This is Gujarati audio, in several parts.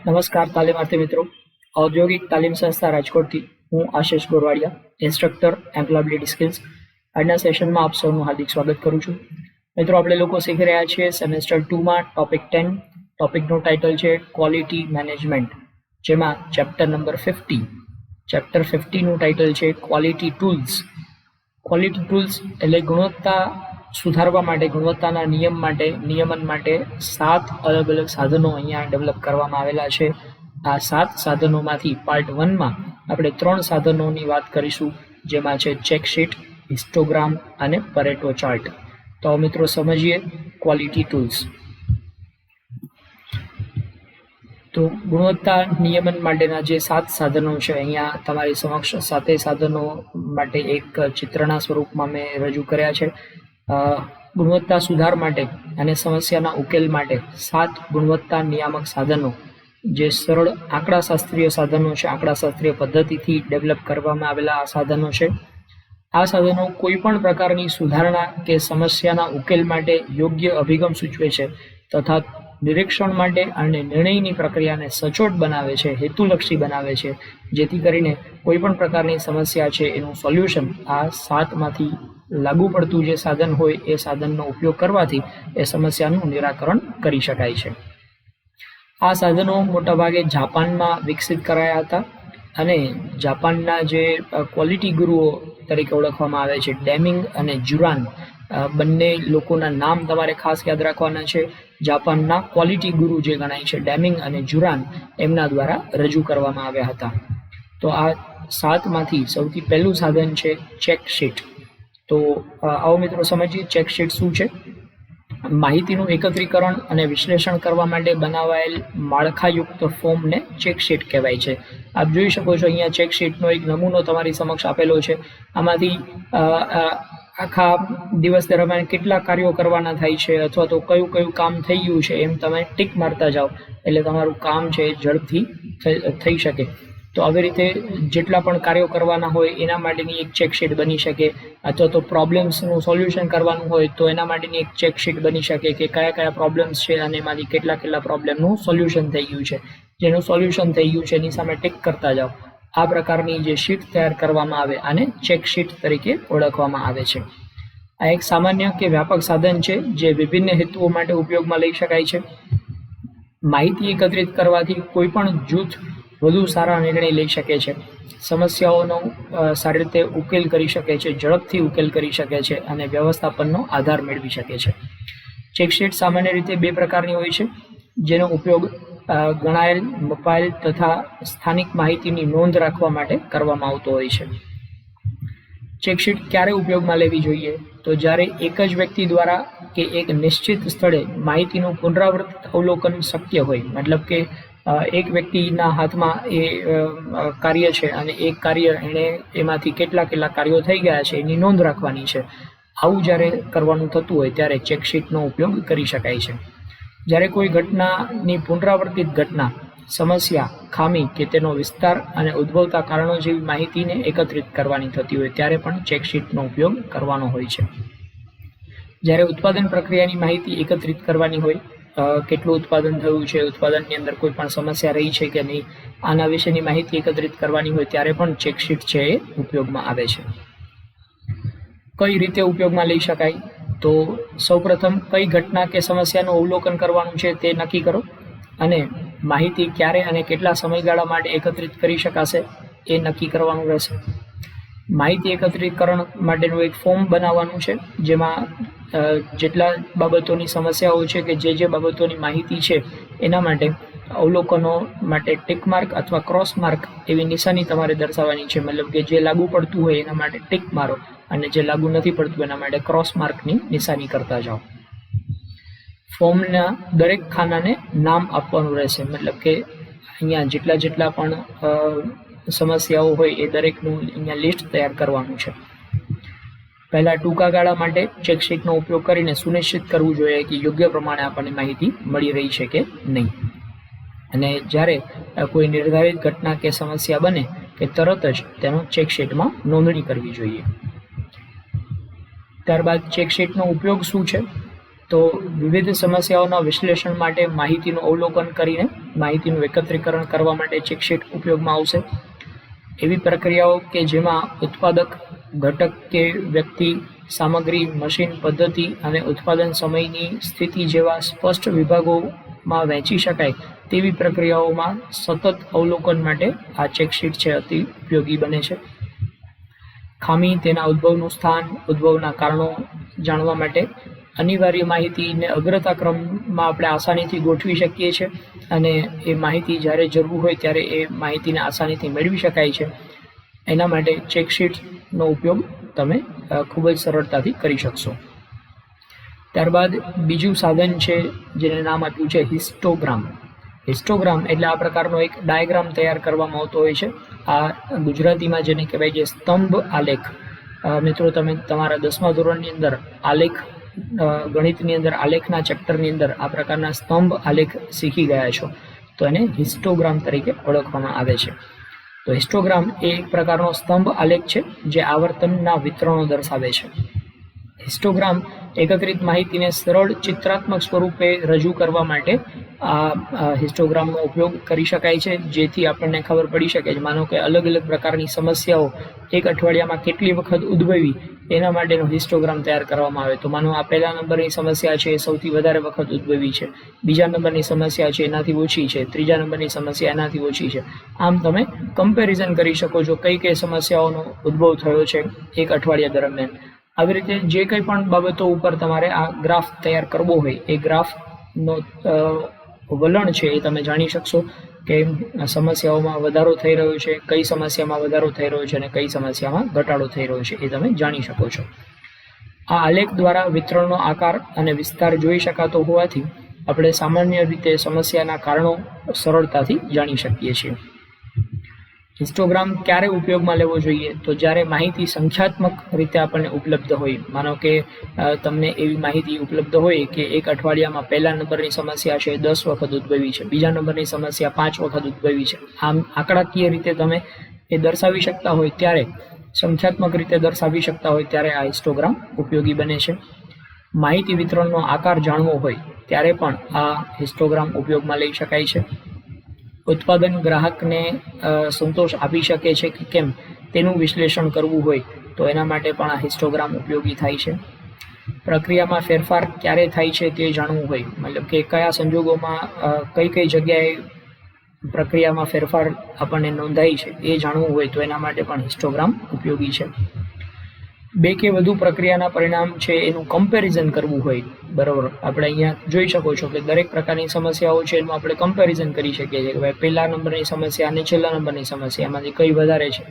નમસ્કાર તાલીમાર્થી મિત્રો, ઔદ્યોગિક તાલીમ સંસ્થા રાજકોટથી હું આશિષ ગોરવાડિયા, ઇન્સ્ટ્રક્ટર એમ્પ્લોયબિલિટી સ્કિલ્સ. આજના સેશનમાં આપ સૌનું હાર્દિક સ્વાગત કરું છું. મિત્રો, આપણે લોકો શીખી રહ્યા છીએ સેમેસ્ટર 2માં ટોપિક 10. ટોપિકનું ટાઇટલ છે ક્વોલિટી મેનેજમેન્ટ, જેમાં ચેપ્ટર નંબર 50. ચેપ્ટર 50નું ટાઇટલ છે ક્વોલિટી ટૂલ્સ. ક્વોલિટી ટૂલ્સ એટલે ગુણવત્તા સુધારવા માટે, ગુણવત્તાના નિયમન માટે 7 અલગ અલગ સાધનો અહીંયા ડેવલપ કરવામાં આવેલા છે. આ 7 સાધનોમાંથી પાર્ટ 1માં આપણે 3 સાધનોની વાત કરીશું, જેમાં છે ચેકશીટ, હિસ્ટોગ્રામ અને પરેટો ચાર્ટ. તો મિત્રો સમજીએ ક્વોલિટી ટૂલ્સ. તો ગુણવત્તા નિયમન માટેના જે 7 સાધનો છે, અહીંયા તમારી સમક્ષ 7 સાધનો માટે એક ચિત્રના સ્વરૂપમાં મેં રજૂ કર્યા છે. ગુણવત્તા સુધાર માટે અને સમસ્યાના ઉકેલ માટે 7 ગુણવત્તા નિયામક સાધનો, જે સરળ આંકડાશાસ્ત્રીય સાધનો છે, આંકડાશાસ્ત્રીય પદ્ધતિથી ડેવલપ કરવામાં આવેલા આ સાધનો છે. આ સાધનો કોઈ પણ પ્રકારની સુધારણા કે સમસ્યાના ઉકેલ માટે યોગ્ય અભિગમ સૂચવે છે તથા નિરીક્ષણ માટે અને નિર્ણયની પ્રક્રિયાને સચોટ બનાવે છે, હેતુલક્ષી બનાવે છે, જેથી કરીને કોઈ પણ પ્રકારની સમસ્યા છે એનું સોલ્યુશન આ 7માંથી લાગુ પડતું જે સાધન હોય એ સાધનનો ઉપયોગ કરવાથી એ સમસ્યાનું નિરાકરણ કરી શકાય છે. આ સાધનો મોટાભાગે જાપાનમાં વિકસિત કરાયા હતા અને જાપાનના જે ક્વોલિટી ગુરુઓ તરીકે ઓળખવામાં આવે છે, ડેમિંગ અને જુરાન, બંને લોકોના નામ તમારે ખાસ યાદ રાખવાના છે. જાપાનના ક્વોલિટી ગુરુ જે ગણાય છે, ડેમિંગ અને જુરાન, એમના દ્વારા રજૂ કરવામાં આવ્યા હતા. તો આ 7માંથી સૌથી પહેલું સાધન છે ચેકશીટ. તો આવો મિત્રો સમજીએ ચેકશીટ શું છે. માહિતીનું એકત્રીકરણ અને વિશ્લેષણ કરવા માટે બનાવાયેલ માળખાયુક્ત ફોર્મને ચેકશીટ કહેવાય છે. આપ જોઈ શકો છો અહીંયા ચેકશીટનો એક નમૂનો તમારી સમક્ષ આપેલો છે. આમાંથી આખા દિવસ દરમિયાન કેટલા કાર્યો કરવાના થાય છે અથવા તો કયું કયું કામ થઈ ગયું છે એમ તમે ટીક મારતા જાઓ, એટલે તમારું કામ છે એ ઝડપથી થઈ શકે. તો આવી રીતે જેટલા પણ કાર્યો કરવાના હોય એના માટેની એક ચેકશીટ બની શકે, અથવા તો પ્રોબ્લેમ્સનું સોલ્યુશન કરવાનું હોય તો એના માટેની એક ચેકશીટ બની શકે કે કયા કયા પ્રોબ્લેમ્સ છે અને એમાંથી કેટલા પ્રોબ્લેમનું સોલ્યુશન થઈ ગયું છે. જેનું સોલ્યુશન થઈ ગયું છે એની સામે ટીક કરતા જાઓ. આ પ્રકારની જે શીટ તૈયાર કરવામાં આવે આને ચેકશીટ તરીકે ઓળખવામાં આવે છે. આ એક સામાન્ય કે વ્યાપક સાધન છે જે વિભિન્ન હેતુઓ માટે ઉપયોગમાં લઈ શકાય છે. માહિતી એકત્રિત કરવાથી કોઈ પણ જૂથ વધુ સારા નિર્ણય લઈ શકે છે, સમસ્યાઓનો સારી રીતે ઉકેલ કરી શકે છે, ઝડપથી ઉકેલ કરી શકે છે અને વ્યવસ્થાપનનો આધાર મેળવી શકે છે. ચેકશીટ સામાન્ય રીતે 2 પ્રકારની હોય છે, જેનો ઉપયોગ ગણાયેલ, મપાયેલ તથા સ્થાનિક માહિતીની નોંધ રાખવા માટે કરવામાં આવતો હોય છે. ચેકશીટ ક્યારે ઉપયોગમાં લેવી જોઈએ? તો જ્યારે એક જ વ્યક્તિ દ્વારા કે એક નિશ્ચિત સ્થળે માહિતીનું પુનરાવર્તિત અવલોકન શક્ય હોય. મતલબ કે એક વ્યક્તિના હાથમાં એ કાર્ય છે અને એક કાર્ય એણે એમાંથી કેટલા કાર્યો થઈ ગયા છે એની નોંધ રાખવાની છે. આવું જ્યારે કરવાનું થતું હોય ત્યારે ચેકશીટનો ઉપયોગ કરી શકાય છે. જ્યારે કોઈ ઘટનાની પુનરાવર્તિત ઘટના, સમસ્યા, ખામી કે તેનો વિસ્તાર અને ઉદ્ભવતા કારણો જેવી માહિતીને એકત્રિત કરવાની થતી હોય ત્યારે પણ ચેકશીટનો ઉપયોગ કરવાનો હોય છે. જ્યારે ઉત્પાદન પ્રક્રિયાની માહિતી એકત્રિત કરવાની હોય, કેટલું ઉત્પાદન થયું છે, ઉત્પાદનની અંદર કોઈ પણ સમસ્યા રહી છે કે નહીં, આના વિશેની માહિતી એકત્રિત કરવાની હોય ત્યારે પણ ચેકશીટ છે એ ઉપયોગમાં આવે છે. કઈ રીતે ઉપયોગમાં લઈ શકાય? તો સૌપ્રથમ કઈ ઘટના કે સમસ્યાનું અવલોકન કરવાનું છે તે નક્કી કરો અને માહિતી ક્યારે અને કેટલા સમયગાળા માટે એકત્રિત કરી શકાશે એ નક્કી કરવાનું રહેશે. માહિતી એકત્રીકરણ માટેનું એક ફોર્મ બનાવવાનું છે, જેમાં જેટલા બાબતોની સમસ્યાઓ છે કે જે બાબતોની માહિતી છે એના માટે અવલોકનો માટે ટિક માર્ક અથવા ક્રોસ માર્ક એવી નિશાની તમારે દર્શાવવાની છે. મતલબ કે જે લાગુ પડતું હોય એના માટે ટિક મારો અને જે લાગુ નથી પડતું એના માટે ક્રોસ માર્કની નિશાની કરતા જાઓ. ફોર્મના દરેક ખાનાને નામ આપવાનું રહેશે. મતલબ કે અહીંયા જેટલા પણ સમસ્યાઓ હોય એ દરેકનું અહીંયા લિસ્ટ તૈયાર કરવાનું છે. પહેલા ટૂંકા ગાળા માટે ચેકશીટનો ઉપયોગ કરીને સુનિશ્ચિત કરવું જોઈએ કે યોગ્ય પ્રમાણે આપણને માહિતી મળી રહી છે કે નહીં. અને જ્યારે કોઈ નિર્ધારિત ઘટના કે સમસ્યા બને કે તરત જ તેનો ચેકશીટમાં નોંધણી કરવી જોઈએ. ત્યારબાદ ચેકશીટનો ઉપયોગ શું છે? તો વિવિધ સમસ્યાઓના વિશ્લેષણ માટે માહિતીનું અવલોકન કરીને માહિતીનું એકત્રીકરણ કરવા માટે ચેકશીટ ઉપયોગમાં આવશે. એવી પ્રક્રિયાઓ કે જેમાં ઉત્પાદક, ઘટક કે વ્યક્તિ, સામગ્રી, મશીન, પદ્ધતિ અને ઉત્પાદન સમયની સ્થિતિ જેવા સ્પષ્ટ વિભાગોમાં વહેંચી શકાય તેવી પ્રક્રિયાઓમાં સતત અવલોકન માટે આ ચેકશીટ છે અતિ ઉપયોગી બને છે. ખામી, તેના ઉદ્ભવનું સ્થાન, ઉદ્ભવના કારણો જાણવા માટે અનિવાર્ય માહિતીને અગ્રતા ક્રમમાં આપણે આસાનીથી ગોઠવી શકીએ છીએ અને એ માહિતી જ્યારે જરૂર હોય ત્યારે એ માહિતીને આસાનીથી મેળવી શકાય છે. એના માટે ચેકશીટનો ઉપયોગ તમે ખૂબ જ સરળતાથી કરી શકશો. ત્યારબાદ બીજું સાધન છે જેને નામ આપ્યું છે હિસ્ટોગ્રામ. હિસ્ટોગ્રામ એટલે આ પ્રકારનો એક ડાયાગ્રામ તૈયાર કરવામાં આવતો હોય છે. આ ગુજરાતીમાં જેને કહેવાય છે સ્તંભ આલેખ. મિત્રો, તમે તમારા 10મા ધોરણની અંદર આલેખ, ગણિતની અંદર આલેખના ચેપ્ટરની અંદર આ પ્રકારના સ્તંભ આલેખ શીખી ગયા છો, તો એને હિસ્ટોગ્રામ તરીકે ઓળખવામાં આવે છે. તો હિસ્ટોગ્રામ એ એક પ્રકારનો સ્તંભ આલેખ છે જે આવર્તનના વિતરણો દર્શાવે છે. હિસ્ટોગ્રામ એકત્રિત માહિતીને સરળ ચિત્રાત્મક સ્વરૂપે રજૂ કરવા માટે આ હિસ્ટોગ્રામનો ઉપયોગ કરી શકાય છે, જેથી આપણને ખબર પડી શકે છે. માનો કે અલગ અલગ પ્રકારની સમસ્યાઓ એક અઠવાડિયામાં કેટલી વખત ઉદ્ભવી એના માટેનો હિસ્ટોગ્રામ તૈયાર કરવામાં આવે. તો માનો આ પહેલા નંબરની સમસ્યા છે એ સૌથી વધારે વખત ઉદ્ભવી છે, બીજા નંબરની સમસ્યા છે એનાથી ઓછી છે, ત્રીજા નંબરની સમસ્યા એનાથી ઓછી છે. આમ તમે કમ્પેરિઝન કરી શકો છો કઈ કઈ સમસ્યાઓનો ઉદ્ભવ થયો છે એક અઠવાડિયા દરમિયાન. આવી રીતે જે કંઈ પણ બાબતો ઉપર તમારે આ ગ્રાફ તૈયાર કરવો હોય એ ગ્રાફનો વલણ છે એ તમે જાણી શકશો કે સમસ્યાઓમાં વધારો થઈ રહ્યો છે, કઈ સમસ્યામાં વધારો થઈ રહ્યો છે અને કઈ સમસ્યામાં ઘટાડો થઈ રહ્યો છે એ તમે જાણી શકો છો. આ આલેખ દ્વારા વિતરણનો આકાર અને વિસ્તાર જોઈ શકાતો હોવાથી આપણે સામાન્ય રીતે સમસ્યાના કારણો સરળતાથી જાણી શકીએ છીએ. હિસ્ટોગ્રામ ક્યારે ઉપયોગમાં લેવો જોઈએ? તો જ્યારે માહિતી સંખ્યાત્મક રીતે આપણને ઉપલબ્ધ હોય. માનો કે તમને એવી માહિતી ઉપલબ્ધ હોય કે એક અઠવાડિયામાં પહેલા નંબરની સમસ્યા છે 10 વખત ઉદ્ભવી છે, બીજા નંબરની સમસ્યા 5 વખત ઉદ્ભવી છે. આમ આંકડાકીય રીતે તમે એ દર્શાવી શકતા હોય ત્યારે, સંખ્યાત્મક રીતે દર્શાવી શકતા હોય ત્યારે આ હિસ્ટોગ્રામ ઉપયોગી બને છે. માહિતી વિતરણનો આકાર જાણવો હોય ત્યારે પણ આ હિસ્ટોગ્રામ ઉપયોગમાં લઈ શકાય છે. ઉત્પાદન ગ્રાહકને સંતોષ આપી શકે છે કે કેમ તેનું વિશ્લેષણ કરવું હોય તો એના માટે પણ આ હિસ્ટોગ્રામ ઉપયોગી થાય છે. પ્રક્રિયામાં ફેરફાર ક્યારે થાય છે તે જાણવું હોય, મતલબ કે કયા સંજોગોમાં કઈ કઈ જગ્યાએ પ્રક્રિયામાં ફેરફાર આપણને નોંધાય છે એ જાણવું હોય તો એના માટે પણ હિસ્ટોગ્રામ ઉપયોગી છે. બે કે વધુ પ્રક્રિયાના પરિણામ છે એનું કમ્પેરિઝન કરવું હોય, બરાબર, આપણે અહીંયા જોઈ શકો છો કે દરેક પ્રકારની સમસ્યાઓ છે એનું આપણે કમ્પેરિઝન કરી શકીએ છીએ કે ભાઈ પહેલા નંબરની સમસ્યા અને છેલ્લા નંબરની સમસ્યા એમાંથી કઈ વધારે છે.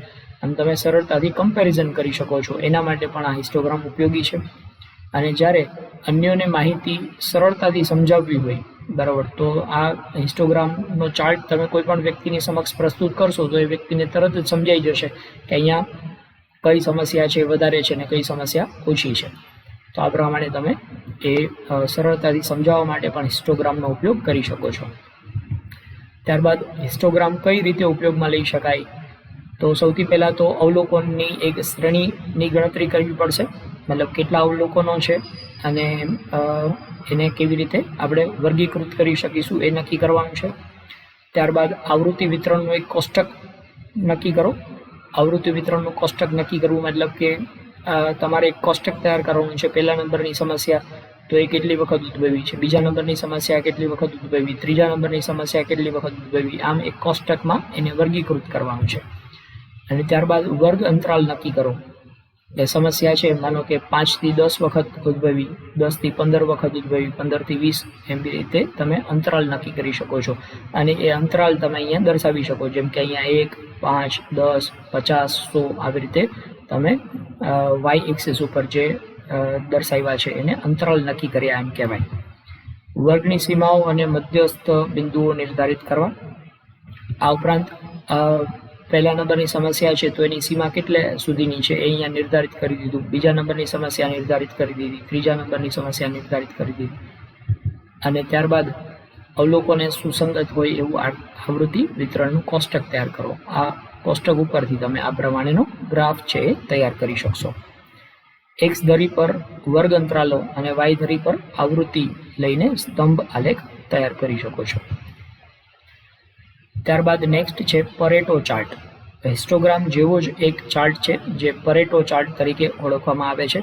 આમ તમે સરળતાથી કમ્પેરિઝન કરી શકો છો. એના માટે પણ આ હિસ્ટોગ્રામ ઉપયોગી છે. અને જ્યારે અન્યોને માહિતી સરળતાથી સમજાવવી હોય, બરાબર, તો આ હિસ્ટોગ્રામનો ચાર્ટ તમે કોઈ પણ વ્યક્તિની સમક્ષ પ્રસ્તુત કરશો તો એ વ્યક્તિને તરત જ સમજાઈ જશે કે અહીંયા કઈ સમસ્યા છે વધારે છે અને કઈ સમસ્યા ઓછી છે. તો આ પ્રમાણે તમે એ સરળતાથી સમજાવવા માટે પણ હિસ્ટોગ્રામનો ઉપયોગ કરી શકો છો. ત્યારબાદ હિસ્ટોગ્રામ કઈ રીતે ઉપયોગમાં લઈ શકાય? તો સૌથી પહેલાં તો અવલોકનની એક શ્રેણીની ગણતરી કરવી પડશે, મતલબ કેટલા અવલોકનો છે અને એને કેવી રીતે આપણે વર્ગીકૃત કરી શકીશું એ નક્કી કરવાનું છે. ત્યારબાદ આવૃત્તિ વિતરણનું એક કોષ્ટક નક્કી કરો. આવૃત્તિ વિતરણનું કોષ્ટક નક્કી કરવું મતલબ કે તમારે એક કોષ્ટક તૈયાર કરવાનું છે. પહેલા નંબરની સમસ્યા તો એ કેટલી વખત ઉદ્ભવી છે, બીજા નંબરની સમસ્યા કેટલી વખત ઉદ્ભવી, ત્રીજા નંબરની સમસ્યા કેટલી વખત ઉદ્ભવી. આમ એક કોષ્ટકમાં એને વર્ગીકૃત કરવાનું છે. અને ત્યારબાદ વર્ગ અંતરાલ નક્કી કરો. એ સમસ્યા છે માનો કે 5 થી 10 વખત ઉદ્ભવી, 10 થી 15 વખત ઉદ્ભવી, 15 થી 20, એમ રીતે તમે અંતરાલ નક્કી કરી શકો છો. અને એ અંતરાલ તમે અહીંયા દર્શાવી શકો, જેમ કે અહીંયા 1, 5, 10, 50, 100 આવી રીતે તમે વાય એક્સિસ ઉપર જે દર્શાવ્યા છે એને અંતરાલ નક્કી કર્યા એમ કહેવાય. વર્ગની સીમાઓ અને મધ્યસ્થ બિંદુઓ નિર્ધારિત કરવા. આ ઉપરાંત પહેલા નંબરની સમસ્યા છે તો એની સીમા કેટલે સુધીની છે એ અહીંયા નિર્ધારિત કરી દીધું, બીજા નંબરની સમસ્યા નિર્ધારિત કરી દીધી, ત્રીજા નંબરની સમસ્યા નિર્ધારિત કરી દીધી. અને ત્યારબાદ અવલોકને સુસંગત હોય એવું આવૃત્તિ વિતરણનું કોષ્ટક તૈયાર કરો. આ કોષ્ટક ઉપરથી તમે આ પ્રમાણેનો ગ્રાફ છે એ તૈયાર કરી શકશો. એક્સ ધરી પર વર્ગ અંતરાલો અને વાય ધરી પર આવૃત્તિ લઈને સ્તંભ આલેખ તૈયાર કરી શકો છો. ત્યારબાદ નેક્સ્ટ છે પરેટો ચાર્ટ. હિસ્ટોગ્રામ જેવો જ એક ચાર્ટ છે જે પરેટો ચાર્ટ તરીકે ઓળખવામાં આવે છે.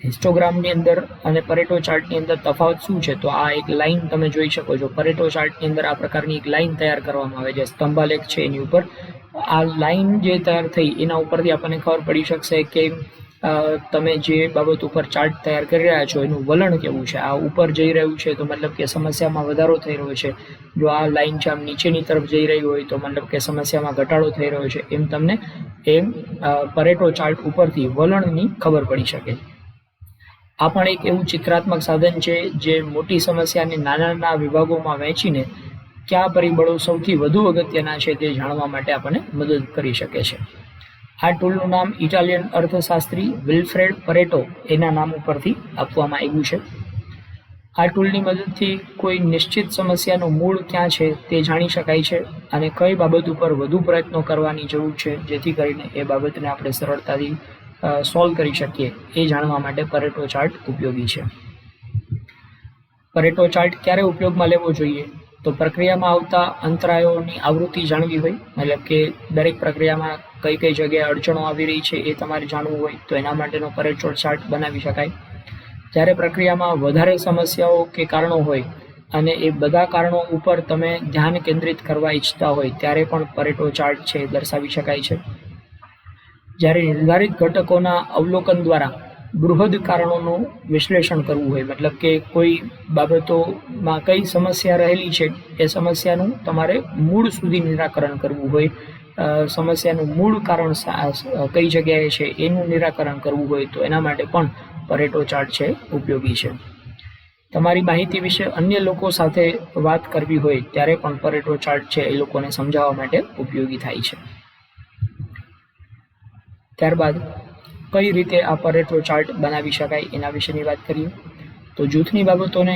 હિસ્ટોગ્રામની અંદર અને પરેટો ચાર્ટની અંદર તફાવત શું છે? તો આ એક લાઈન તમે જોઈ શકો છો. પરેટો ચાર્ટની અંદર આ પ્રકારની એક લાઈન તૈયાર કરવામાં આવે છે સ્તંભાલેખ છે એની ઉપર. આ લાઈન જે તૈયાર થઈ એના ઉપરથી આપણને ખબર પડી શકશે કે તમે જે બાબત ઉપર ચાર્ટ તૈયાર કરી રહ્યા છો એનું વલણ કેવું છે. આ ઉપર જઈ રહ્યું છે તો મતલબ કે સમસ્યામાં વધારો થઈ રહ્યો છે. જો આ લાઈન છે આમ નીચેની તરફ જઈ રહી હોય તો મતલબ કે સમસ્યામાં ઘટાડો થઈ રહ્યો છે. એમ તમને પરેટો ચાર્ટ ઉપરથી વલણની ખબર પડી શકે. આ પણ એક એવું ચિત્રાત્મક સાધન છે જે મોટી સમસ્યાને નાના નાના વિભાગોમાં વહેંચીને કયા પરિબળો સૌથી વધુ અગત્યના છે તે જાણવા માટે આપણને મદદ કરી શકે છે. આ ટૂલનું નામ ઇટાલિયન અર્થશાસ્ત્રી વિલ્ફ્રેડ પરેટો એના નામ ઉપરથી આપવામાં આવ્યું છે. આ ટૂલની મદદથી કોઈ નિશ્ચિત સમસ્યાનું મૂળ ક્યાં છે તે જાણી શકાય છે અને કઈ બાબત ઉપર વધુ પ્રયત્નો કરવાની જરૂર છે જેથી કરીને એ બાબતને આપણે સરળતાથી સોલ્વ કરી શકીએ એ જાણવા માટે પરેટો ચાર્ટ ઉપયોગી છે. પરેટો ચાર્ટ ક્યારે ઉપયોગમાં લેવો જોઈએ? તો પ્રક્રિયામાં આવતા અંતરાયોની આવૃત્તિ જાણવી હોય, મતલબ કે દરેક પ્રક્રિયામાં કઈ કઈ જગ્યાએ અડચણો આવી રહી છે એ તમારે જાણવું હોય તો એના માટેનો પરેટો ચાર્ટ બનાવી શકાય. જ્યારે પ્રક્રિયામાં વધારે સમસ્યાઓ કે કારણો હોય અને એ બધા કારણો ઉપર તમે ધ્યાન કેન્દ્રિત કરવા ઈચ્છતા હોય ત્યારે પણ પરેટો ચાર્ટ છે દર્શાવી શકાય છે. જ્યારે નિર્ધારિત ઘટકોના અવલોકન દ્વારા બૃહદ કારણોનું વિશ્લેષણ કરવું હોય, મતલબ કે કોઈ બાબતોમાં કઈ સમસ્યા રહેલી છે એ સમસ્યાનું તમારે મૂળ સુધી નિરાકરણ કરવું હોય, સમસ્યાનું મૂળ કારણ કઈ જગ્યાએ છે એનું નિરાકરણ કરવું હોય તો એના માટે પણ પરેટો ચાર્ટ છે ઉપયોગી છે. તમારી માહિતી વિશે અન્ય લોકો સાથે વાત કરવી હોય ત્યારે પણ પરેટો ચાર્ટ છે એ લોકોને સમજાવવા માટે ઉપયોગી થાય છે. ત્યારબાદ કઈ રીતે આ પરેટો ચાર્ટ બનાવી શકાય એના વિશેની વાત કરીએ. તો જૂથની બાબતોને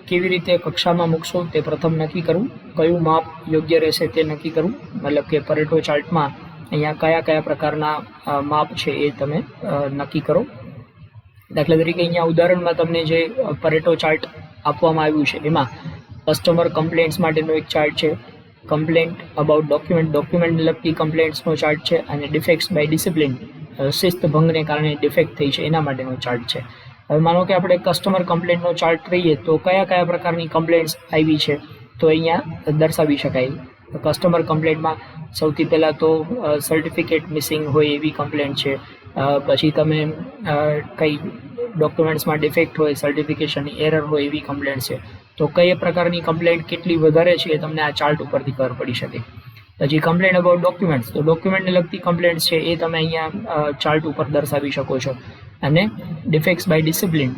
કેવી રીતે કક્ષામાં મૂકશો તે પ્રથમ નક્કી કરવું. કયું માપ યોગ્ય રહેશે તે નક્કી કરવું, મતલબ કે પરેટો ચાર્ટમાં અહીંયા કયા કયા પ્રકારના માપ છે એ તમે નક્કી કરો. દાખલા તરીકે અહીંયા ઉદાહરણમાં તમને જે પરેટો ચાર્ટ આપવામાં આવ્યું છે એમાં કસ્ટમર કમ્પ્લેન્ટ્સ માટેનો એક ચાર્ટ છે, કમ્પ્લેન્ટ અબાઉટ ડોક્યુમેન્ટને લગતી કમ્પ્લેન્ટ્સનો ચાર્ટ છે અને ડિફેક્ટ્સ બાય ડિસિપ્લિન શિસ્ત ભંગને કારણે ડિફેક્ટ થઈ છે એના માટેનો ચાર્ટ છે. હવે માનો કે આપણે કસ્ટમર કમ્પ્લેન્ટનો ચાર્ટ લઈએ તો કયા કયા પ્રકારની કમ્પ્લેન્ટ્સ આવી છે તો અહીંયા દર્શાવી શકાય. કસ્ટમર કમ્પ્લેન્ટમાં સૌથી પહેલાં તો સર્ટિફિકેટ મિસિંગ હોય એવી કમ્પ્લેન્ટ છે. પછી તમે કંઈ ડોક્યુમેન્ટ્સમાં ડિફેક્ટ હોય, સર્ટિફિકેશનની એરર હોય એવી કમ્પ્લેન્ટ છે. તો કઈ પ્રકારની કમ્પ્લેન્ટ કેટલી વધારે છે એ તમને આ ચાર્ટ ઉપરથી ખબર પડી શકે. પછી કમ્પ્લેન્ટ અબાઉટ ડોક્યુમેન્ટ્સ, તો ડોક્યુમેન્ટને લગતી કમ્પ્લેન્ટ છે એ તમે અહીંયા ચાર્ટ ઉપર દર્શાવી શકો છો. અને ડિફેક્ટ્સ બાય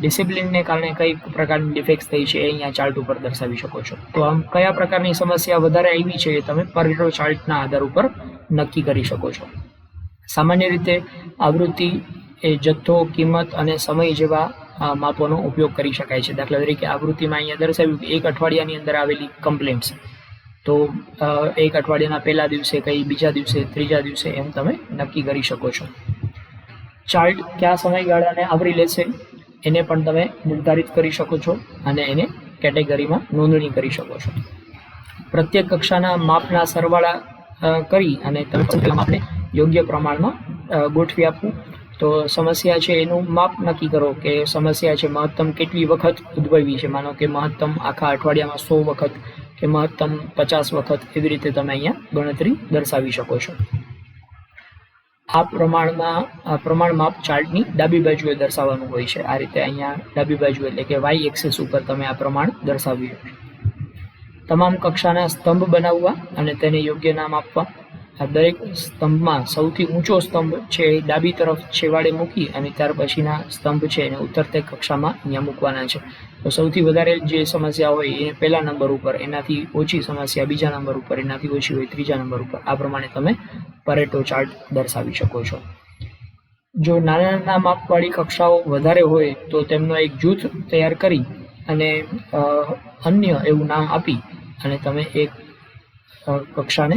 ડિસિપ્લિનને કારણે કઈ પ્રકારની ડિફેક્ટ્સ થઈ છે એ અહીંયા ચાર્ટ ઉપર દર્શાવી શકો છો. તો આમ કયા પ્રકારની સમસ્યા વધારે આવી છે એ તમે પરેટો ચાર્ટના આધાર ઉપર નક્કી કરી શકો છો. સામાન્ય રીતે આવૃત્તિ એ જથ્થો, કિંમત અને સમય જેવા માપોનો ઉપયોગ કરી શકાય છે. દાખલા તરીકે આવૃત્તિમાં અહીંયા દર્શાવ્યું કે એક અઠવાડિયાની અંદર આવેલી કમ્પ્લેન્ટ્સ, તો એક અઠવાડિયાના પહેલા દિવસે કઈ, બીજા દિવસે, ત્રીજા દિવસે એમ તમે નક્કી કરી શકો છો. ચાર્ટ કયા સમયગાળાને આવરી લેશે એને પણ તમે નિર્ધારિત કરી શકો છો અને એને કેટેગરીમાં નોંધણી કરી શકો છો. પ્રત્યેક કક્ષાના માપના સરવાળા કરી અને તમે માપને યોગ્ય પ્રમાણમાં ગોઠવી આપવું. તો સમસ્યા છે એનું માપ નક્કી કરો કે સમસ્યા છે મહત્તમ કેટલી વખત ઉદ્ભવી છે. માનો કે મહત્તમ આખા અઠવાડિયામાં 100 વખત કે મહત્તમ 50 વખત, એવી રીતે તમે અહીંયા ગણતરી દર્શાવી શકો છો. આ પ્રમાણ માપ ચાર્ટની ડાબી બાજુએ દર્શાવવાનું હોય છે. આ રીતે અહીંયા ડાબી બાજુ એટલે કે વાય એક્સિસ ઉપર તમે આ પ્રમાણ દર્શાવ્યું છે. તમામ કક્ષાના સ્તંભ બનાવવા અને તેને યોગ્ય નામ આપવા. આ દરેક સ્તંભમાં સૌથી ઊંચો સ્તંભ છે એ ડાબી તરફ છેવાડે મૂકી અને ત્યાર પછીના સ્તંભ છે એને ઉતરતે કક્ષામાં અહીંયા મૂકવાના છે. તો સૌથી વધારે જે સમસ્યા હોય એ પહેલા નંબર ઉપર, એનાથી ઓછી સમસ્યા બીજા નંબર ઉપર, એનાથી ઓછી હોય ત્રીજા નંબર ઉપર. આ પ્રમાણે તમે પરેટો ચાર્ટ દર્શાવી શકો છો. જો નાના નાના માપવાળી કક્ષાઓ વધારે હોય તો તેમનો એક જૂથ તૈયાર કરી અને અન્ય એવું નામ આપી અને તમે એક કક્ષાને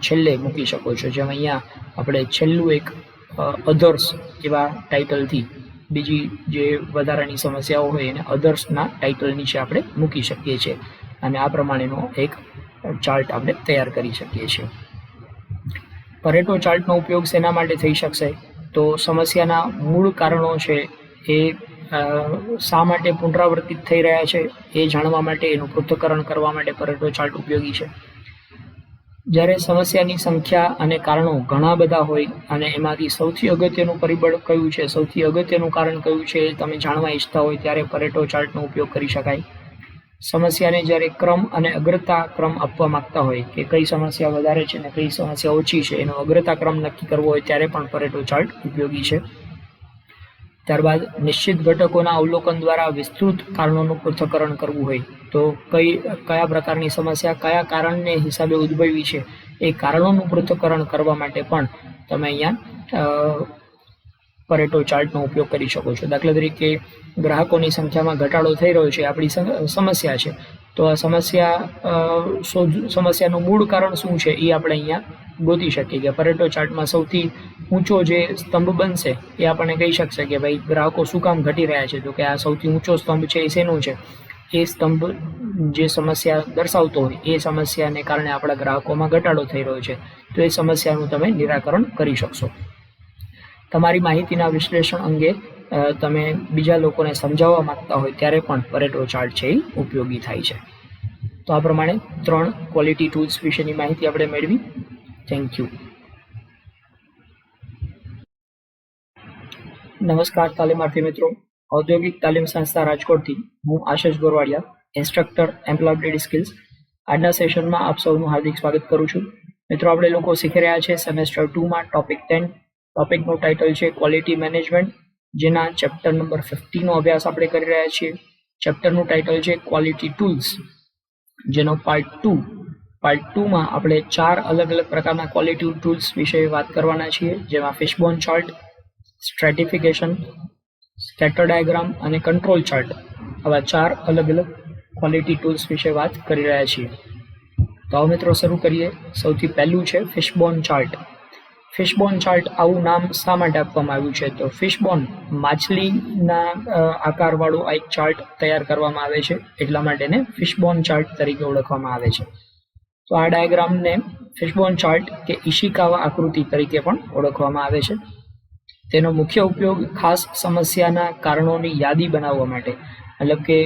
છેલ્લે મૂકી શકો છો. જેમ અહીંયા આપણે છેલ્લું એક અધર્સ એવા ટાઇટલથી બીજી જે વધારાની સમસ્યાઓ હોય એને અધર્સના ટાઇટલ નીચે આપણે મૂકી શકીએ છીએ અને આ પ્રમાણેનો એક ચાર્ટ આપણે તૈયાર કરી શકીએ છીએ. પરેટો ચાર્ટનો ઉપયોગ શેના માટે થઈ શકશે? તો સમસ્યાના મૂળ કારણો છે એ શા માટે પુનરાવર્તિત થઈ રહ્યા છે એ જાણવા માટે, એનું પૃથ્થકરણ કરવા માટે પરેટો ચાર્ટ ઉપયોગી છે. જ્યારે સમસ્યાની સંખ્યા અને કારણો ઘણા બધા હોય અને એમાંથી સૌથી અગત્યનું પરિબળ કયું છે, સૌથી અગત્યનું કારણ કયું છે એ તમે જાણવા ઈચ્છતા હોય ત્યારે પરેટો ચાર્ટનો ઉપયોગ કરી શકાય. સમસ્યાને જ્યારે ક્રમ અને અગ્રતા ક્રમ આપવા માંગતા હોય કે કઈ સમસ્યા વધારે છે અને કઈ સમસ્યા ઓછી છે, એનો અગ્રતા ક્રમ નક્કી કરવો હોય ત્યારે પણ પરેટો ચાર્ટ ઉપયોગી છે. ત્યારબાદ નિશ્ચિત ઘટકોના અવલોકન દ્વારા વિસ્તૃત કારણોનું પૃથ્થકરણ કરવું હોય તો કયા પ્રકારની સમસ્યા કયા કારણને હિસાબે ઉદ્ભવી છે એ કારણોનું પૃથ્થકરણ કરવા માટે પણ તમે અહીંયા પરેટો ચાર્ટનો ઉપયોગ કરી શકો છો. દાખલા તરીકે ગ્રાહકોની સંખ્યામાં ઘટાડો થઈ રહ્યો છે, આપણી સમસ્યા છે, તો આ સમસ્યાનું મૂળ કારણ શું છે એ આપણે અહીંયા ગોતી શકીએ કે પરેટો ચાર્ટમાં સૌથી ઊંચો જે સ્તંભ બનશે એ આપણને કહી શકશે કે ભાઈ ગ્રાહકો શું કામ ઘટી રહ્યા છે. તો કે આ સૌથી ઊંચો સ્તંભ છે એ શેનો છે? એ સ્તંભ જે સમસ્યા દર્શાવતો હોય એ સમસ્યાને કારણે આપણા ગ્રાહકોમાં ઘટાડો થઈ રહ્યો છે, તો એ સમસ્યાનું તમે નિરાકરણ કરી શકશો. તમારી માહિતીના વિશ્લેષણ અંગે તમે બીજા લોકોને સમજાવવા માંગતા હોય ત્યારે પણ પરેટો ચાર્ટ છે એ ઉપયોગી થાય છે. તો આ પ્રમાણે 3 ક્વોલિટી ટૂલ્સ વિશેની માહિતી આપણે મેળવી. Thank you. નમસ્કાર તાલીમાર્થી મિત્રો, ઔદ્યોગિક તાલીમ સંસ્થા રાજકોટથી હું આશિષ ગોરવાડિયા, ઇન્સ્ટ્રક્ટર એમ્પ્લોયબિલિટી સ્કિલ્સ. આજના સેશનમાં આપ સૌનું હાર્દિક સ્વાગત કરું છું. મિત્રો, આપણે લોકો શીખી રહ્યા છે સેમેસ્ટર 2માં ટોપિક 10. ટોપિકનું ટાઇટલ છે ક્વોલિટી મેનેજમેન્ટ, જેના ચેપ્ટર નંબર 50નો અભ્યાસ આપણે કરી રહ્યા છીએ. ચેપ્ટરનું ટાઇટલ છે ક્વોલિટી ટૂલ્સ, જેનો પાર્ટ 2. પાર્ટ 2માં આપણે 4 અલગ અલગ પ્રકારના ક્વોલિટી ટૂલ્સ વિશે વાત કરવાના છીએ, જેમાં ફિશબોન ચાર્ટ, સ્ટ્રેટિફિકેશન, સ્કેટર ડાયાગ્રામ અને કંટ્રોલ ચાર્ટ, આવા 4 અલગ અલગ ક્વોલિટી ટૂલ્સ વિશે વાત કરી રહ્યા છીએ. તો આવો મિત્રો શરૂ કરીએ. સૌથી પહેલું છે ફિશબોન ચાર્ટ. ફિશબોન ચાર્ટ આવું નામ શા માટે આપવામાં આવ્યું છે? તો ફિશબોન માછલીના આકારવાળો આ એક ચાર્ટ તૈયાર કરવામાં આવે છે, એટલા માટે એને ફિશબોન ચાર્ટ તરીકે ઓળખવામાં આવે છે. તો આ ડાયાગ્રામને ફિશબોન ચાર્ટ કે ઇશિકાવા આકૃતિ તરીકે પણ ઓળખવામાં આવે છે. તેનો મુખ્ય ઉપયોગ ખાસ સમસ્યાના કારણોની યાદી બનાવવા માટે, મતલબ કે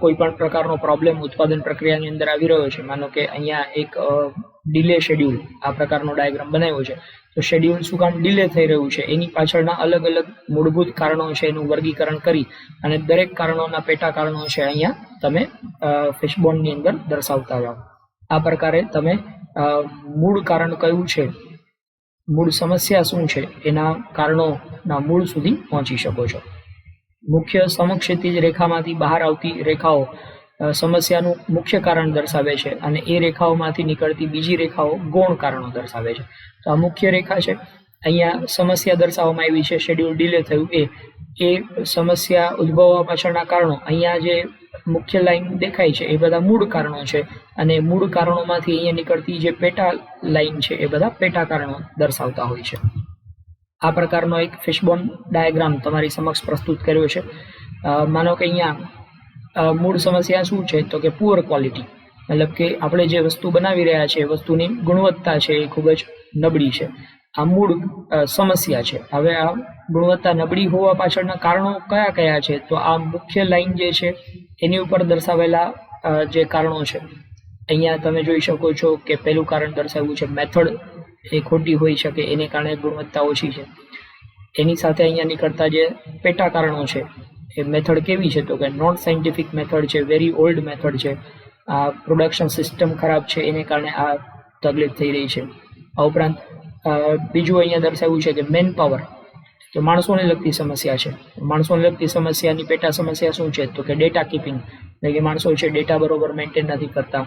કોઈ પણ પ્રકારનો પ્રોબ્લેમ ઉત્પાદન પ્રક્રિયાની અંદર આવી રહ્યો છે, માનો કે અહીંયા એક ડિલે શેડ્યુલ આ પ્રકારનો ડાયાગ્રામ બનાવ્યો છે, તો શેડ્યુલ શું કામ ડિલે થઈ રહ્યું છે એની પાછળના અલગ અલગ મૂળભૂત કારણો છે એનું વર્ગીકરણ કરી અને દરેક કારણોના પેટા કારણો છે અહીંયા તમે ફિશબોનની અંદર દર્શાવતા જાઓ. આ પ્રકારે તમે મૂળ કારણ કયું છે, મૂળ સમસ્યા શું છે, એના કારણોના મૂળ સુધી પહોંચી શકો છો. મુખ્ય સમક્ષિતિજ રેખામાંથી બહાર આવતી રેખાઓ સમસ્યાનું મુખ્ય કારણ દર્શાવે છે અને એ રેખાઓમાંથી નીકળતી બીજી રેખાઓ ગૌણ કારણો દર્શાવે છે. તો આ મુખ્ય રેખા છે, અહીંયા સમસ્યા દર્શાવવામાં આવી છે, શેડ્યુલ ડિલે થયું એ સમસ્યા ઉદ્ભવવા પાછળના કારણો, અહીંયા જે મુખ્ય લાઈન દેખાય છે એ બધા મૂળ કારણો છે અને મૂળ કારણોમાંથી અહીંયા નીકળતી જે પેટા લાઈન છે એ બધા પેટા કારણો દર્શાવતા હોય છે. આ પ્રકારનો એક ફિશબોન ડાયાગ્રામ તમારી સમક્ષ પ્રસ્તુત કર્યો છે. માનો કે અહીંયા મૂળ સમસ્યા શું છે? તો કે પુઅર ક્વોલિટી, મતલબ કે આપણે જે વસ્તુ બનાવી રહ્યા છે એ વસ્તુની ગુણવત્તા છે એ ખૂબ જ નબળી છે. આ મૂળ સમસ્યા છે. હવે આ ગુણવત્તા નબળી હોવા પાછળના કારણો કયા કયા છે? તો આ મુખ્ય લાઈન જે છે એની ઉપર દર્શાવેલા જે કારણો છે, અહીંયા તમે જોઈ શકો છો કે પહેલું કારણ દર્શાવ્યું છે મેથડ એ ખોટી હોઈ શકે, એને કારણે ગુણવત્તા ઓછી છે. એની સાથે અહીંયા નીકળતા જે પેટા કારણો છે એ મેથડ કેવી છે? તો કે નોન સાયન્ટિફિક મેથડ છે, વેરી ઓલ્ડ મેથડ છે, આ પ્રોડક્શન સિસ્ટમ ખરાબ છે, એને કારણે આ તકલીફ થઈ રહી છે. આ ઉપરાંત બીજું અહીંયા દર્શાવ્યું છે કે મેન પાવર, તો માણસોને લગતી સમસ્યા છે. માણસોને લગતી સમસ્યાની પેટા સમસ્યા શું છે? તો કે ડેટા કીપિંગ, એટલે કે માણસો છે ડેટા બરોબર મેન્ટેન નથી કરતા.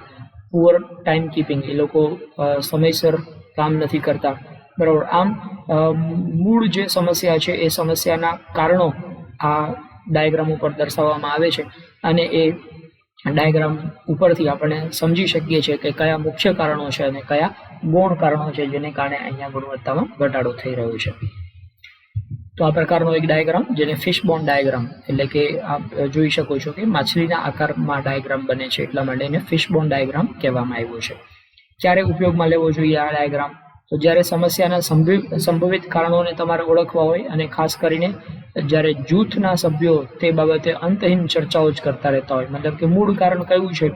પુઅર ટાઈમ કીપિંગ, એ લોકો સમયસર કામ નથી કરતા, બરાબર. આમ મૂળ જે સમસ્યા છે એ સમસ્યાના કારણો આ ડાયાગ્રામ ઉપર દર્શાવવામાં આવે છે અને એ ડાયાગ્રામ ઉપરથી આપણે સમજી શકીએ છીએ કે કયા મુખ્ય કારણો છે અને કયા ગૌણ કારણો છે જેને કારણે અહીંયા ગુણવત્તામાં ઘટાડો થઈ રહ્યો છે. તો આ પ્રકારનો એક ડાયાગ્રામ, જેને ફિશ બોન ડાયાગ્રામ, એટલે કે આપ જોઈ શકો છો કે માછલીના આકારમાં ડાયાગ્રામ બને છે, એટલા માટે એને ફિશ બોન ડાયાગ્રામ કહેવામાં આવ્યો છે. ક્યારે ઉપયોગમાં લેવો જોઈએ આ ડાયાગ્રામ? તો જ્યારે સમસ્યાના સંભવિત કારણોને તમારે ઓળખવા હોય, અને ખાસ કરીને જ્યારે જૂથના સભ્યો તે બાબતે અંતહીન ચર્ચાઓ જ કરતા રહેતા હોય, મતલબ કે મૂળ કારણ કયું છે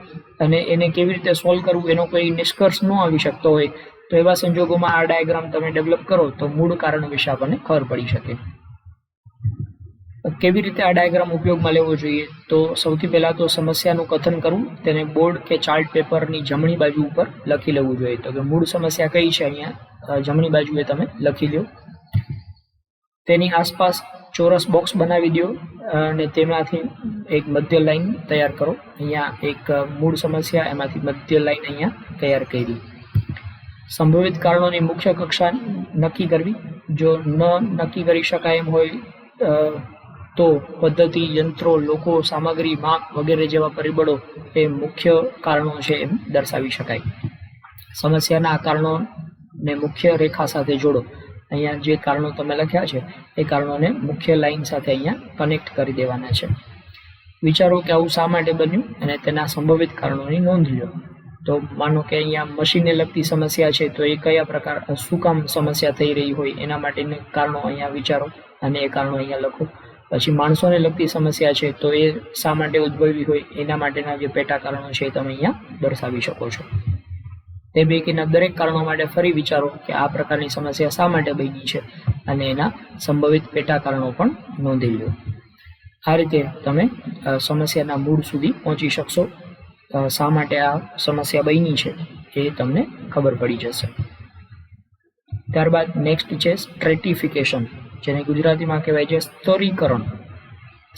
અને એને કેવી રીતે સોલ્વ કરવું એનો કોઈ નિષ્કર્ષ ન આવી શકતો હોય, તો એવા સંજોગોમાં આ ડાયાગ્રામ તમે ડેવલપ કરો તો મૂળ કારણ વિશે આપણને ખબર પડી શકે. કેવી રીતે આ ડાયાગ્રામ ઉપયોગમાં લેવો જોઈએ? તો સૌથી પહેલા તો સમસ્યાનું કથન કરવું, તેને બોર્ડ કે ચાર્ટ પેપરની જમણી બાજુ ઉપર લખી લેવું જોઈએ. તો કે મૂળ સમસ્યા કઈ છે અહીંયા જમણી બાજુએ તમે લખી લો. તેની આસપાસ ચોરસ બોક્સ બનાવી દો અને તેમાંથી એક મધ્ય લાઈન તૈયાર કરો. અહીંયા એક મૂળ સમસ્યા, એમાંથી મધ્ય લાઈન અહીંયા તૈયાર કરી. સંભવિત કારણોની મુખ્ય કક્ષા નક્કી કરવી. જો ન નક્કી કરી શકાય એમ હોય તો પદ્ધતિ, યંત્રો, લોકો, સામગ્રી, માપ વગેરે જેવા પરિબળો એ મુખ્ય કારણો છે એમ દર્શાવી શકાય. સમસ્યાના આ કારણોને મુખ્ય રેખા સાથે જોડો. અહીંયા જે કારણો તમે લખ્યા છે એ કારણોને મુખ્ય લાઈન સાથે અહીંયા કનેક્ટ કરી દેવાના છે. વિચારો કે આવું શા માટે બન્યું અને તેના સંભવિત કારણોની નોંધ લો. તો માનો કે અહીંયા મશીનને લગતી સમસ્યા છે, તો એ કયા પ્રકાર, શું કામ સમસ્યા થઈ રહી હોય એના માટેના કારણો અહીંયા વિચારો અને એ કારણો અહીંયા લખો. પછી માણસોને લગતી સમસ્યા છે, તો એ શા માટે ઉદ્ભવી હોય એના માટેના જે પેટા કારણો છે એ તમે અહીંયા દર્શાવી શકો છો. તે પૈકીના દરેક કારણો માટે ફરી વિચારો કે આ પ્રકારની સમસ્યા શા માટે બની છે અને એના સંભવિત પેટા કારણો પણ નોંધી લો. આ રીતે તમે સમસ્યાના મૂળ સુધી પહોંચી શકશો. શા માટે આ સમસ્યા બની છે એ તમને ખબર પડી જશે. ત્યારબાદ નેક્સ્ટ છે સ્ટ્રેટિફિકેશન, જેને ગુજરાતીમાં કહેવાય છે સ્તરીકરણ.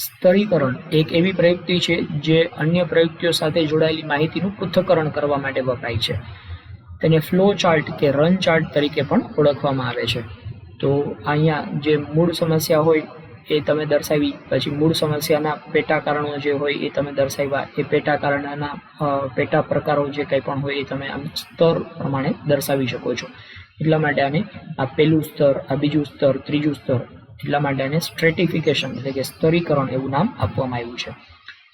સ્તરીકરણ એક એવી પ્રયુક્તિ છે જે અન્ય પ્રયુક્તિઓ સાથે જોડાયેલી માહિતીનું પૃથ્થકરણ કરવા માટે વપરાય છે. તેને ફ્લો ચાર્ટ કે રન ચાર્ટ તરીકે પણ ઓળખવામાં આવે છે. તો અહીંયા જે મૂળ સમસ્યા હોય એ તમે દર્શાવી, પછી મૂળ સમસ્યાના પેટા કારણો જે હોય એ તમે દર્શાવ્યા, એ પેટા કારણના પેટા પ્રકારો જે કંઈ પણ હોય એ તમે આમ સ્તર પ્રમાણે દર્શાવી શકો છો. એટલા માટે આને આ પહેલું સ્તર, આ બીજું સ્તર, ત્રીજું સ્તર, એટલા માટે આને સ્ટ્રેટિફિકેશન એટલે કે સ્તરીકરણ એવું નામ આપવામાં આવ્યું છે.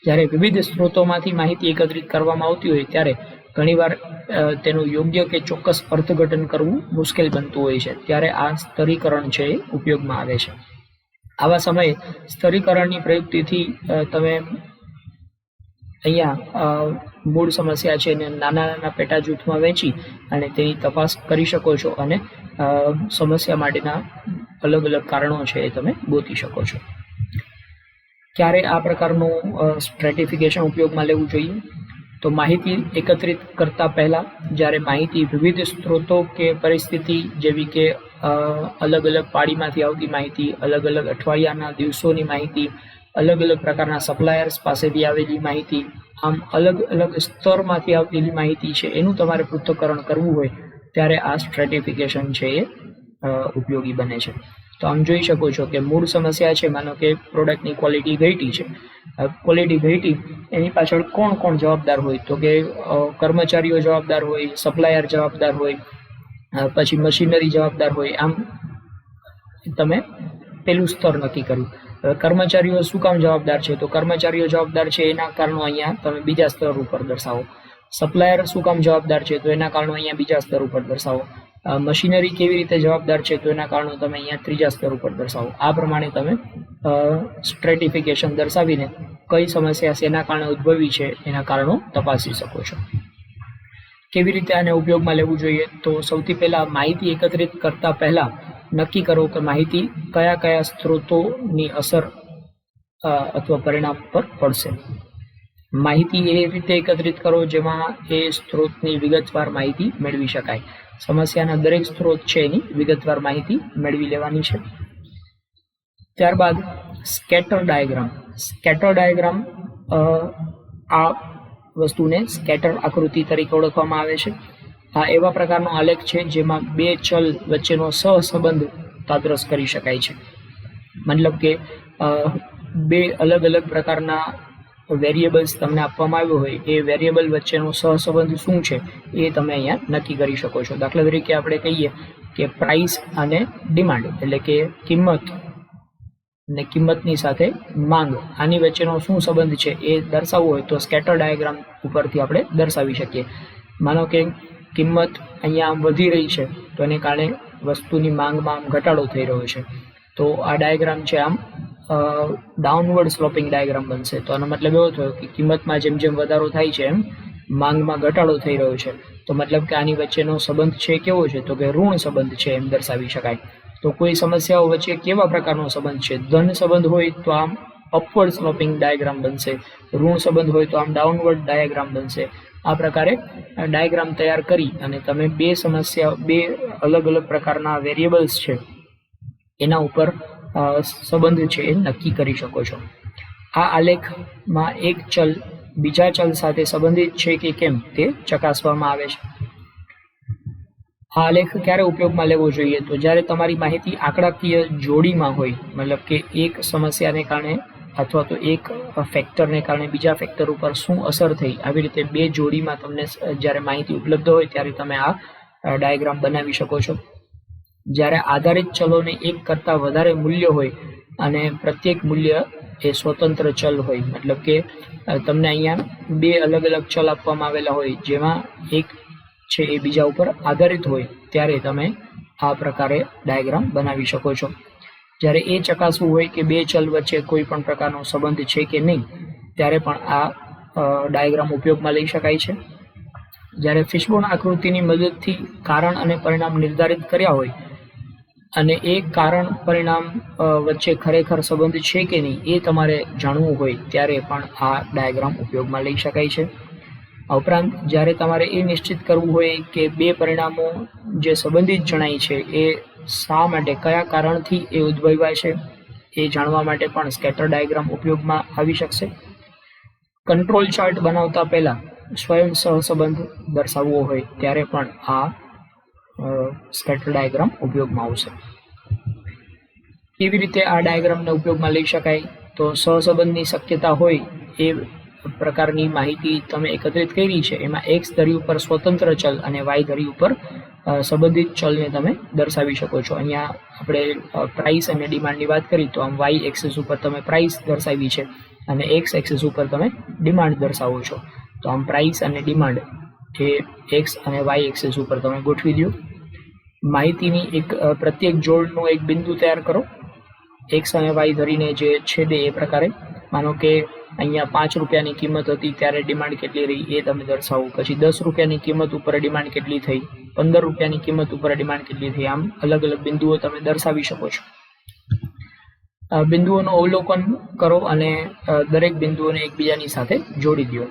જ્યારે વિવિધ સ્ત્રોતોમાંથી માહિતી એકત્રિત કરવામાં આવતી હોય ત્યારે ઘણીવાર તેનું યોગ્ય કે ચોક્કસ અર્થઘટન કરવું મુશ્કેલ બનતું હોય છે, ત્યારે આ સ્તરીકરણ છે એ ઉપયોગમાં આવે છે. આવા સમયે સ્તરીકરણની પ્રયુક્તિથી તમે અહીંયા મૂળ સમસ્યા છે એને નાના નાના પેટા જૂથમાં વહેંચી અને તેની તપાસ કરી શકો છો અને સમસ્યા માટેના અલગ અલગ કારણો છે એ તમે ગોતી શકો છો. ક્યારે આ પ્રકારનું સ્ટ્રેટિફિકેશન ઉપયોગમાં લેવું જોઈએ? તો માહિતી એકત્રિત કરતા પહેલા, જ્યારે માહિતી વિવિધ સ્ત્રોતો કે પરિસ્થિતિ જેવી કે અલગ અલગ પાળીમાંથી આવતી માહિતી, અલગ અલગ અઠવાડિયાના દિવસોની માહિતી, અલગ અલગ પ્રકારના સપ્લાયર્સ પાસેથી આવેલી માહિતી, આમ અલગ અલગ સ્તરમાંથી આવતી માહિતી છે એનું તમારે પૃથ્થકરણ કરવું હોય ત્યારે આ સ્ટ્રેટિફિકેશન છે એ ઉપયોગી બને છે. તો આમ જોઈ શકો છો કે મૂળ સમસ્યા છે, માનો કે પ્રોડક્ટની ક્વોલિટી ઘટી છે. ક્વોલિટી ઘટી એની પાછળ કોણ કોણ જવાબદાર હોય? તો કે કર્મચારીઓ જવાબદાર હોય, સપ્લાયર જવાબદાર હોય, પછી મશીનરી જવાબદાર હોય. આમ તમે પેલું સ્તર નક્કી કર્યું. કર્મચારીઓ શું કામ જવાબદાર છે? તો કર્મચારીઓ જવાબદાર છે એના કારણો અહીંયા તમે બીજા સ્તર ઉપર દર્શાવો. સપ્લાયર શું કામ જવાબદાર છે? તો એના કારણો અહીંયા બીજા સ્તર ઉપર દર્શાવો. મશીનરી કેવી રીતે જવાબદાર છે? તો એના કારણો તમે અહીંયા ત્રીજા સ્તર ઉપર દર્શાવો. આ પ્રમાણે તમે સ્ટ્રેટિફિકેશન દર્શાવીને કઈ સમસ્યા શેના કારણે ઉદ્ભવી છે એના કારણો તપાસી શકો છો. કેવી રીતે આને ઉપયોગમાં લેવું જોઈએ? તો સૌથી પહેલા માહિતી એકત્રિત કરતા પહેલા નક્કી કરો કે માહિતી કયા કયા સ્ત્રોતોની અસર અથવા પરિણામ પર પડશે. માહિતી એ રીતે એકત્રિત કરો જેમાં એ સ્ત્રોતની વિગતવાર માહિતી મેળવી શકાય. સમસ્યાના દરેક સ્ત્રોત છે એની વિગતવાર માહિતી મેળવી લેવાની છે. ત્યારબાદ સ્કેટર ડાયાગ્રામ. સ્કેટર ડાયાગ્રામ આ વસ્તુને સ્કેટર આકૃતિ તરીકે ઓળખવામાં આવે છે. આ એવા પ્રકારનો આલેખ છે જેમાં બે ચલ વચ્ચેનો સહસંબંધ તાદરસ કરી શકાય છે. મતલબ કે બે અલગ અલગ પ્રકારના વેરિયેબલ્સ તમને આપવામાં આવ્યો હોય, એ વેરિયેબલ વચ્ચેનો સહસંબંધ શું છે એ તમે અહીંયા નક્કી કરી શકો છો. દાખલા તરીકે આપણે કહીએ કે પ્રાઇસ અને ડિમાન્ડ, એટલે કે કિંમત અને કિંમતની સાથે માંગ આની વચ્ચેનો શું સંબંધ છે એ દર્શાવવું હોય તો સ્કેટર ડાયાગ્રામ ઉપરથી આપણે દર્શાવી શકીએ. માનો કે કિંમત અહીંયા આમ વધી રહી છે તો એને કારણે વસ્તુની માંગમાં આમ ઘટાડો થઈ રહ્યો છે, તો આ ડાયાગ્રામ છે આમ ડાઉનવર્ડ સ્લોપિંગ ડાયાગ્રામ બનશે. તો આનો મતલબ એવો થયો કે કિંમતમાં જેમ જેમ વધારો થાય છે એમ માંગમાં ઘટાડો થઈ રહ્યો છે, તો મતલબ કે આની વચ્ચેનો સંબંધ છે કેવો છે તો કે ઋણ સંબંધ છે એમ દર્શાવી શકાય. તો કોઈ સમસ્યાઓ વચ્ચે કેવા પ્રકારનો સંબંધ છે? ધન સંબંધ હોય તો આમ અપવર્ડ સ્લોપિંગ ડાયાગ્રામ બનશે, ઋણ સંબંધ હોય તો આમ ડાઉનવર્ડ ડાયાગ્રામ બનશે. આ પ્રકારે ડાયાગ્રામ તૈયાર કરી અને તમે બે અલગ અલગ પ્રકારના વેરિયેબલ્સ છે એના ઉપર સંબંધ છે એ નક્કી કરી શકો છો. આ આલેખમાં એક ચલ બીજા ચલ સાથે સંબંધિત છે કે કેમ તે ચકાસવામાં આવે છે. આ આલેખ ક્યારે ઉપયોગમાં લેવો જોઈએ? તો જ્યારે તમારી માહિતી આંકડાકીય જોડીમાં હોય, મતલબ કે એક સમસ્યાને કારણે અથવા તો એક ફેક્ટરને કારણે બીજા ફેક્ટર ઉપર શું અસર થઈ, આવી રીતે બે જોડીમાં તમને જ્યારે માહિતી ઉપલબ્ધ હોય ત્યારે તમે આ ડાયાગ્રામ બનાવી શકો છો. જ્યારે આધારિત ચલોને એક કરતાં વધારે મૂલ્ય હોય અને પ્રત્યેક મૂલ્ય એ સ્વતંત્ર ચલ હોય, મતલબ કે તમને અહીંયા બે અલગ અલગ ચલ આપવામાં આવેલા હોય જેમાં એક છે એ બીજા ઉપર આધારિત હોય, ત્યારે તમે આ પ્રકારે ડાયાગ્રામ બનાવી શકો છો. જ્યારે એ ચકાસવું હોય કે બે ચલ વચ્ચે કોઈ પણ પ્રકારનો સંબંધ છે કે નહીં, ત્યારે પણ આ ડાયાગ્રામ ઉપયોગમાં લઈ શકાય છે. જ્યારે ફિશબોન આકૃતિની મદદથી કારણ અને પરિણામ નિર્ધારિત કર્યા હોય અને એ કારણ પરિણામ વચ્ચે ખરેખર સંબંધ છે કે નહીં એ તમારે જાણવું હોય, ત્યારે પણ આ ડાયાગ્રામ ઉપયોગમાં લઈ શકાય છે. આ ઉપરાંત જ્યારે તમારે એ નિશ્ચિત કરવું હોય કે બે પરિણામો જે સંબંધિત જણાય છે એ શા માટે, કયા કારણથી એ ઉદ્ભવ્યા છે એ જાણવા માટે પણ સ્કેટર ડાયાગ્રામ ઉપયોગમાં આવી શકશે. કંટ્રોલ ચાર્ટ બનાવતા પહેલા સ્વયં સહસંબંધ દર્શાવવો હોય ત્યારે પણ આ સ્કેટર ડાયાગ્રામ ઉપયોગમાં આવશે. કેવી રીતે આ ડાયાગ્રામને ઉપયોગમાં લઈ શકાય? તો સહસંબંધની શક્યતા હોય એ પ્રકારની માહિતી તમે એકત્રિત કરી છે, એમાં એક્સ ધરી ઉપર સ્વતંત્ર ચલ અને વાય ધરી ઉપર સંબંધિત ચલને તમે દર્શાવી શકો છો. અહીંયા આપણે પ્રાઇસ અને ડિમાન્ડની વાત કરી તો આમ વાય એક્સિસ ઉપર તમે પ્રાઇસ દર્શાવી છે અને એક્સ એક્સિસ ઉપર તમે ડિમાન્ડ દર્શાવો છો. તો આમ પ્રાઇસ અને ડિમાન્ડ એ એક્સ અને વાય એક્સિસ ઉપર તમે ગોઠવી દો. માહિતીની એક પ્રત્યેક જોડનું એક બિંદુ તૈયાર કરો, એક્સ અને વાય ધરીને જે છેદે એ પ્રકારે. માનો કે અહીંયા 5 રૂપિયાની કિંમત હતી ત્યારે ડિમાન્ડ કેટલી રહી એ તમે દર્શાવો. પછી 10 રૂપિયાની કિંમત ઉપર ડિમાન્ડ કેટલી થઈ, 15 રૂપિયાની કિંમત ઉપર ડિમાન્ડ કેટલી થઈ, આમ અલગ અલગ બિંદુઓ તમે દર્શાવી શકો છો. બિંદુઓનું અવલોકન કરો અને દરેક બિંદુઓને એકબીજાની સાથે જોડી દો.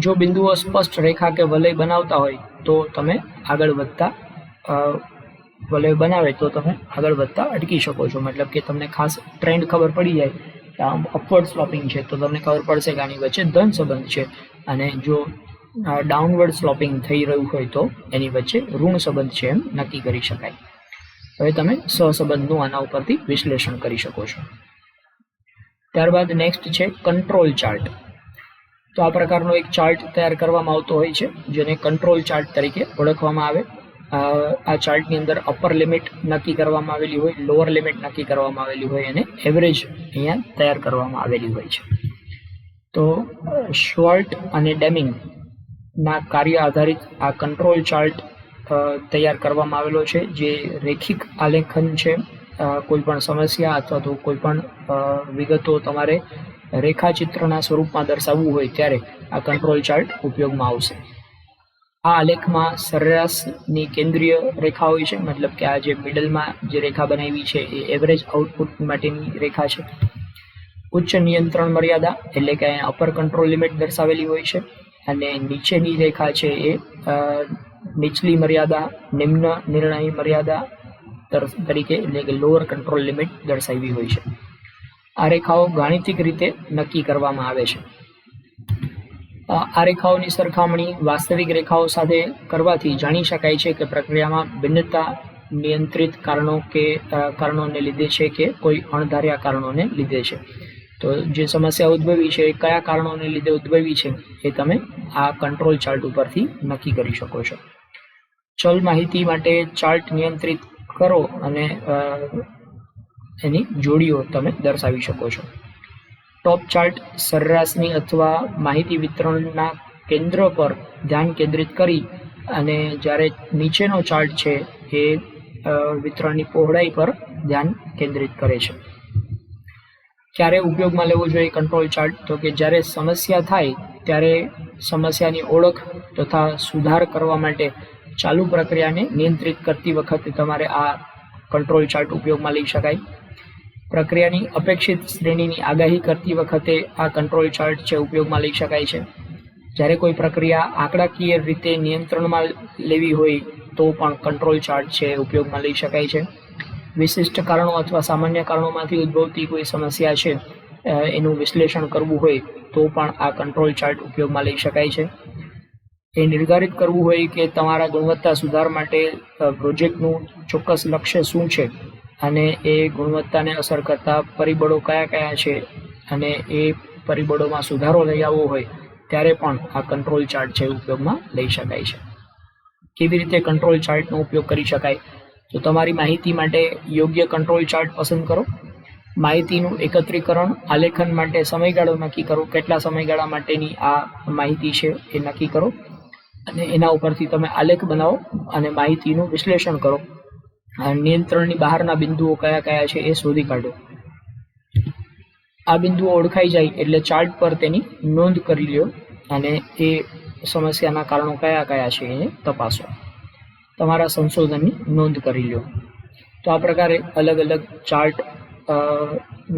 જો બિંદુઓ સ્પષ્ટ રેખા કે વલય બનાવતા હોય તો તમે આગળ વધતા વલય બનાવે તો તમે આગળ વધતા અટકી શકો છો. મતલબ કે તમને ખાસ ટ્રેન્ડ ખબર પડી જાય કે આમ અપવર્ડ સ્લોપિંગ છે તો તમને ખબર પડશે કે આની વચ્ચે ધન સંબંધ છે, અને જો ડાઉનવર્ડ સ્લોપિંગ થઈ રહ્યું હોય તો એની વચ્ચે ઋણ સંબંધ છે એમ નક્કી કરી શકાય. હવે તમે સહસંબંધનું આના ઉપરથી વિશ્લેષણ કરી શકો છો. ત્યારબાદ નેક્સ્ટ છે કંટ્રોલ ચાર્ટ. તો આ પ્રકારનો એક ચાર્ટ તૈયાર કરવામાં આવતો હોય છે જેને કંટ્રોલ ચાર્ટ તરીકે ઓળખવામાં આવે. આ ચાર્ટની અંદર અપર લિમિટ નક્કી કરવામાં આવેલી હોય, લોઅર લિમિટ નક્કી કરવામાં આવેલી હોય અને એવરેજ અહીંયા તૈયાર કરવામાં આવેલી હોય છે. તો શોર્ટ અને ડેમિંગના કાર્ય આધારિત આ કંટ્રોલ ચાર્ટ તૈયાર કરવામાં આવેલો છે, જે રેખિક આલેખન છે. કોઈ પણ સમસ્યા અથવા તો કોઈ પણ વિગતો તમારે રેખાચિત્રના સ્વરૂપમાં દર્શાવવું હોય ત્યારે આ કંટ્રોલ ચાર્ટ ઉપયોગમાં આવશે. આ આલેખમાં સરેરાશની કેન્દ્રીય રેખા હોય છે, મતલબ કે આ જે મિડલમાં જે રેખા બનાવી છે એ એવરેજ આઉટપુટ માટેની રેખા છે. ઉચ્ચ નિયંત્રણ મર્યાદા એટલે કે અપર કંટ્રોલ લિમિટ દર્શાવેલી હોય છે, અને નીચેની રેખા છે એ નીચલી મર્યાદા, નિમ્ન નિર્ણય મર્યાદા તરીકે એટલે કે લોઅર કંટ્રોલ લિમિટ દર્શાવી હોય છે. આ રેખાઓ ગાણિતિક રીતે નક્કી કરવામાં આવે છે. આ રેખાઓની સરખામણી વાસ્તવિક રેખાઓ સાથે કરવાથી જાણી શકાય છે કે પ્રક્રિયામાં ભિન્નતા નિયંત્રિત કારણોને લીધે છે કે કોઈ અણધાર્યા કારણોને લીધે છે. તો જે સમસ્યા ઉદ્ભવી છે એ કયા કારણોને લીધે ઉદ્ભવી છે એ તમે આ કંટ્રોલ ચાર્ટ ઉપરથી નક્કી કરી શકો છો. ચલ માહિતી માટે ચાર્ટ નિયંત્રિત કરો અને એની જોડીઓ તમે દર્શાવી શકો છો. ટોપ ચાર્ટ સરેરાશની અથવા માહિતી વિતરણના કેન્દ્ર પર ધ્યાન કેન્દ્રિત કરી અને જ્યારે નીચેનો ચાર્ટ છે એ વિતરણની પહોળાઈ પર ધ્યાન કેન્દ્રિત કરે છે. ક્યારે ઉપયોગમાં લેવો જોઈએ કંટ્રોલ ચાર્ટ? તો કે જ્યારે સમસ્યા થાય ત્યારે સમસ્યાની ઓળખ તથા સુધાર કરવા માટે ચાલુ પ્રક્રિયાને નિયંત્રિત કરતી વખતે તમારે આ કંટ્રોલ ચાર્ટ ઉપયોગમાં લઈ શકાય. પ્રક્રિયાની અપેક્ષિત શ્રેણીની આગાહી કરતી વખતે આ કંટ્રોલ ચાર્ટ છે ઉપયોગમાં લઈ શકાય છે. જ્યારે કોઈ પ્રક્રિયા આંકડાકીય રીતે નિયંત્રણમાં લેવી હોય તો પણ કંટ્રોલ ચાર્ટ છે ઉપયોગમાં લઈ શકાય છે. વિશિષ્ટ કારણો અથવા સામાન્ય કારણોમાંથી ઉદ્ભવતી કોઈ સમસ્યા છે એનું વિશ્લેષણ કરવું હોય તો પણ આ કંટ્રોલ ચાર્ટ ઉપયોગમાં લઈ શકાય છે. એ નિર્ધારિત કરવું હોય કે તમારા ગુણવત્તા સુધાર માટે પ્રોજેક્ટનું ચોક્કસ લક્ષ્ય શું છે અને એ ગુણવત્તાને અસર કરતા પરિબળો કયા કયા છે અને એ પરિબળોમાં સુધારો લઈ આવવો હોય ત્યારે પણ આ કંટ્રોલ ચાર્ટ છે ઉપયોગમાં લઈ શકાય છે. કેવી રીતે કંટ્રોલ ચાર્ટનો ઉપયોગ કરી શકાય? તો તમારી માહિતી માટે યોગ્ય કંટ્રોલ ચાર્ટ પસંદ કરો. માહિતીનું એકત્રીકરણ, આલેખન માટે સમયગાળો નક્કી કરો. કેટલા સમયગાળા માટેની આ માહિતી છે એ નક્કી કરો અને એના ઉપરથી તમે આલેખ બનાવો અને માહિતીનું વિશ્લેષણ કરો. નિયંત્રણની બહારના બિંદુઓ કયા કયા છે એ શોધી કાઢો. આ બિંદુઓ ઓળખાઈ જાય એટલે ચાર્ટ પર તેની નોંધ કરી લ્યો અને એ સમસ્યાના કારણો કયા કયા છે એને તપાસો. તમારા સંશોધનની નોંધ કરી લ્યો. તો આ પ્રકારે અલગ અલગ ચાર્ટ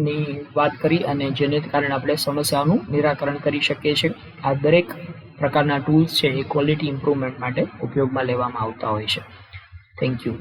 ની વાત કરી અને જેને કારણે આપણે સમસ્યાનું નિરાકરણ કરી શકીએ છીએ. આ દરેક પ્રકારના ટૂલ્સ છે એ ક્વોલિટી ઇમ્પ્રુવમેન્ટ માટે ઉપયોગમાં લેવામાં આવતા હોય છે. Thank you.